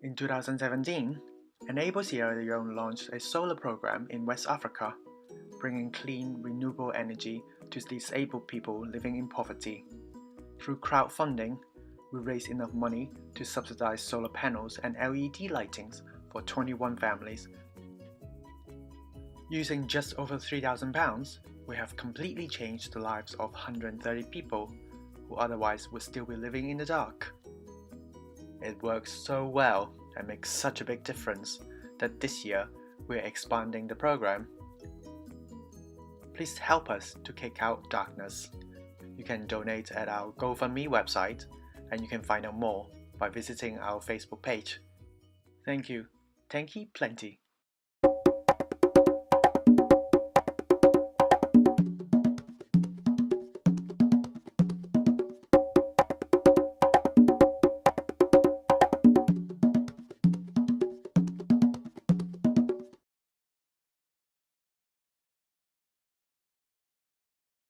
In 2017, enABLE Sierra Leone launched a solar program in West Africa, bringing clean, renewable energy to disabled people living in poverty. Through crowdfunding, we raised enough money to subsidize solar panels and LED lightings for 21 families. Using just over £3,000, we have completely changed the lives of 130 people who otherwise would still be living in the dark. It works so well and makes such a big difference that this year we're expanding the program. Please help us to kick out darkness. You can donate at our GoFundMe website, and you can find out more by visiting our Facebook page. Thank you. Thank you plenty.